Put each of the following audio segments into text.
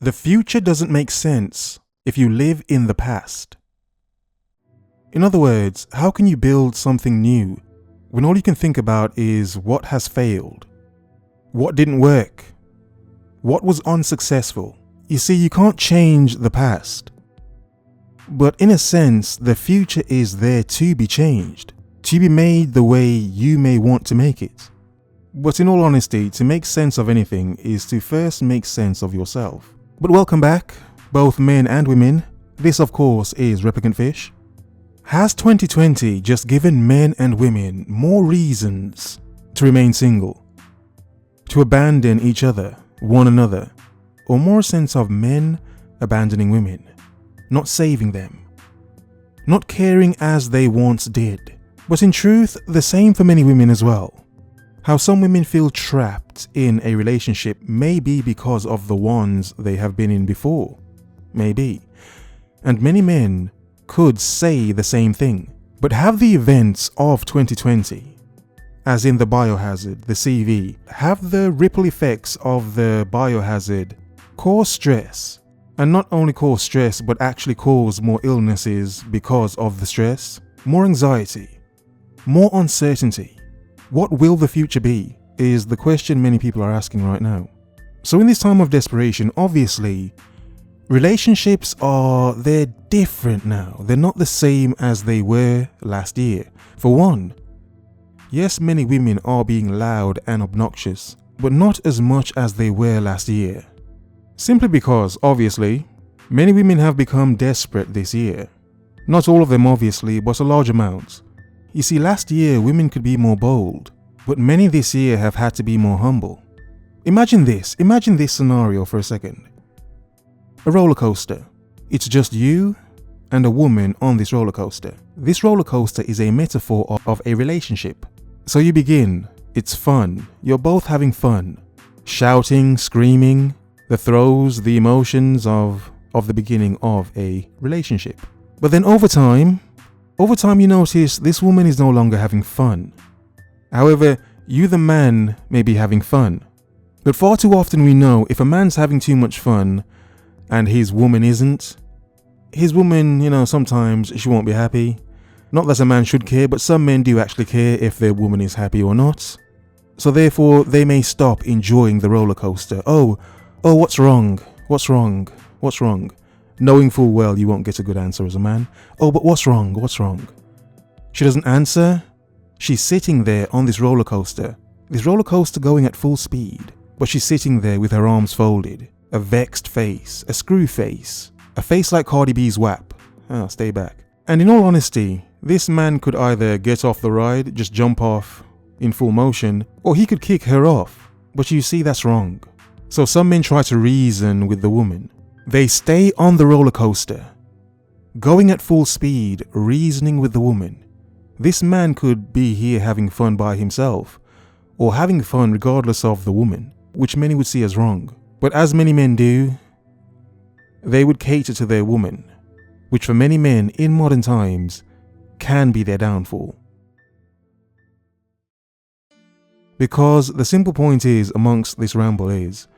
The future doesn't make sense if you live in the past. In other words, how can you build something new when all you can think about is what has failed? What didn't work? What was unsuccessful? You see, you can't change the past. But in a sense, the future is there to be changed, to be made the way you may want to make it. But in all honesty, to make sense of anything is to first make sense of yourself. But welcome back, both men and women. This, of course, is Replicant Fish. Has 2020 just given men and women more reasons to remain single? To abandon each other, one another? Or more a sense of men abandoning women? Not saving them? Not caring as they once did? But in truth, the same for many women as well. How some women feel trapped in a relationship may be because of the ones they have been in before. Maybe. And many men could say the same thing. But have the events of 2020, as in the biohazard, the CV, have the ripple effects of the biohazard cause stress? And not only cause stress, but actually cause more illnesses because of the stress? More anxiety? More uncertainty? What will the future be, is the question many people are asking right now. So in this time of desperation, obviously, relationships they're different now. They're not the same as they were last year. For one, yes, many women are being loud and obnoxious, but not as much as they were last year. Simply because, obviously, many women have become desperate this year. Not all of them, obviously, but a large amount. You see, last year women could be more bold, but many this year have had to be more humble. Imagine this scenario for a second. A roller coaster. It's just you and a woman on this roller coaster. This roller coaster is a metaphor of a relationship. So you begin, it's fun, you're both having fun. Shouting, screaming, the throes, the emotions of the beginning of a relationship. But then over time you notice this woman is no longer having fun. However, you the man may be having fun. But far too often we know if a man's having too much fun and his woman isn't, his woman, sometimes she won't be happy. Not that a man should care, but some men do actually care if their woman is happy or not. So therefore, they may stop enjoying the roller coaster. Oh, what's wrong? What's wrong? What's wrong? Knowing full well you won't get a good answer as a man. Oh, but what's wrong? What's wrong? She doesn't answer. She's sitting there on this roller coaster going at full speed, but she's sitting there with her arms folded, a vexed face, a screw face, a face like Cardi B's WAP. Oh, stay back. And in all honesty, this man could either get off the ride, just jump off in full motion, or he could kick her off. But you see, that's wrong. So some men try to reason with the woman. They stay on the roller coaster, going at full speed, reasoning with the woman. This man could be here having fun by himself, or having fun regardless of the woman, which many would see as wrong. But as many men do, they would cater to their woman, which for many men in modern times can be their downfall. Because the simple point is amongst this ramble is,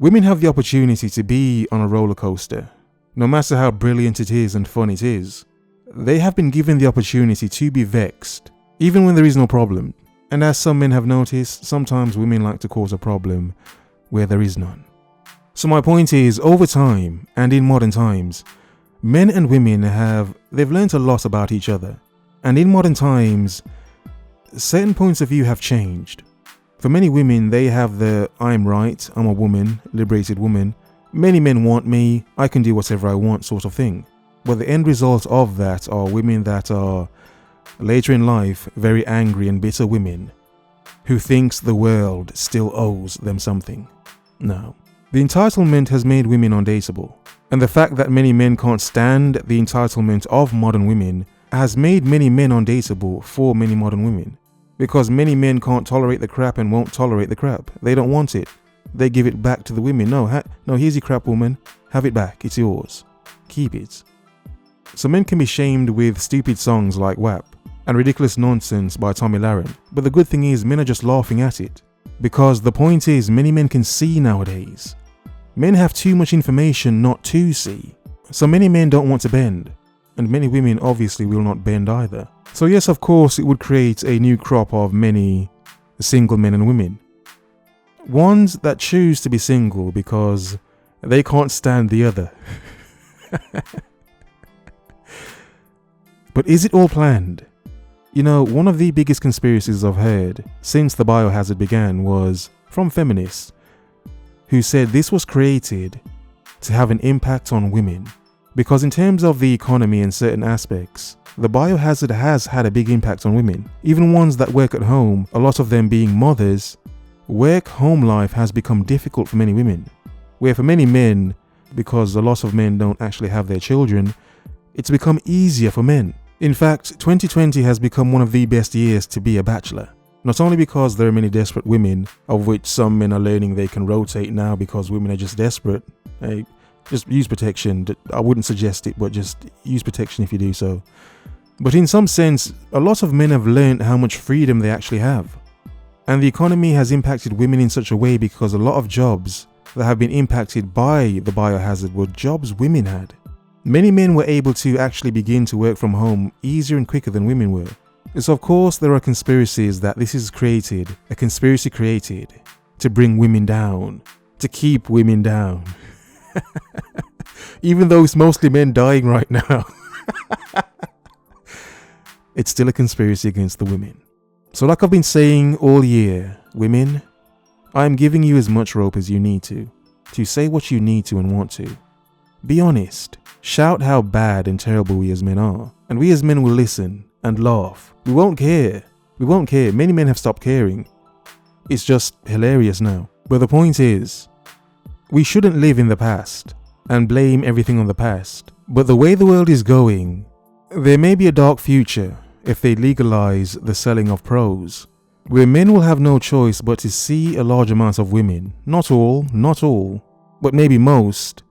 women have the opportunity to be on a roller coaster, no matter how brilliant it is and fun it is. They have been given the opportunity to be vexed, even when there is no problem. And as some men have noticed, sometimes women like to cause a problem where there is none. So my point is, over time and in modern times, men and women they've learned a lot about each other. And in modern times, certain points of view have changed. For many women, they have the I'm right, I'm a woman, liberated woman. Many men want me, I can do whatever I want sort of thing. But the end result of that are women that are, later in life, very angry and bitter women who thinks the world still owes them something. No. The entitlement has made women undateable. And the fact that many men can't stand the entitlement of modern women has made many men undateable for many modern women. Because many men can't tolerate the crap and won't tolerate the crap. They don't want it. They give it back to the women. No, here's your crap, woman. Have it back. It's yours. Keep it. So men can be shamed with stupid songs like WAP and ridiculous nonsense by Tommy Lahren. But the good thing is men are just laughing at it. Because the point is, many men can see nowadays. Men have too much information not to see. So many men don't want to bend, and many women obviously will not bend either. So yes, of course, it would create a new crop of many single men and women. Ones that choose to be single because they can't stand the other. But is it all planned? You know, one of the biggest conspiracies I've heard since the biohazard began was from feminists who said this was created to have an impact on women. Because in terms of the economy and certain aspects, the biohazard has had a big impact on women. Even ones that work at home, a lot of them being mothers, work-home life has become difficult for many women. Where for many men, because a lot of men don't actually have their children, it's become easier for men. In fact, 2020 has become one of the best years to be a bachelor. Not only because there are many desperate women, of which some men are learning they can rotate now because women are just desperate. Hey, just use protection. I wouldn't suggest it, but just use protection if you do so. But in some sense, a lot of men have learned how much freedom they actually have. And the economy has impacted women in such a way because a lot of jobs that have been impacted by the biohazard were jobs women had. Many men were able to actually begin to work from home easier and quicker than women were. So of course there are conspiracies that this is created, a conspiracy created to bring women down, to keep women down. Even though it's mostly men dying right now. It's still a conspiracy against the women. So like I've been saying all year, women, I am giving you as much rope as you need to say what you need to and want to. Be honest. Shout how bad and terrible we as men are. And we as men will listen and laugh. We won't care. We won't care. Many men have stopped caring. It's just hilarious now. But the point is, we shouldn't live in the past and blame everything on the past. But the way the world is going, there may be a dark future if they legalize the selling of pros, where men will have no choice but to see a large amount of women, not all, but maybe most,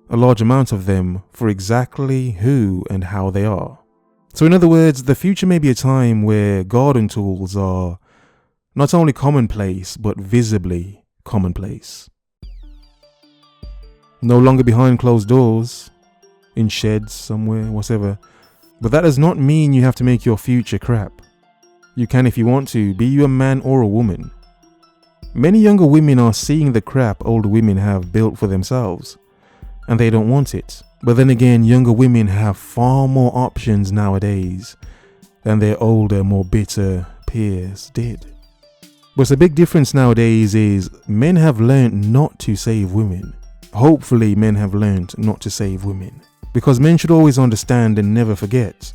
a large amount of them for exactly who and how they are. So in other words, the future may be a time where garden tools are not only commonplace, but visibly commonplace. No longer behind closed doors, in sheds somewhere, whatever. But that does not mean you have to make your future crap. You can if you want to, be you a man or a woman. Many younger women are seeing the crap older women have built for themselves, and they don't want it. But then again, younger women have far more options nowadays than their older, more bitter peers did. But the big difference nowadays is men have learned not to save women. Hopefully men have learned not to save women. Because men should always understand and never forget,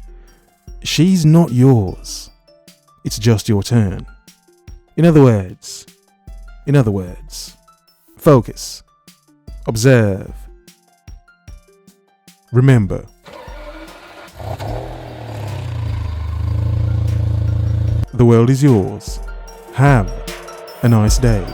she's not yours. It's just your turn. In other words, focus, observe, remember. The world is yours. Have a nice day.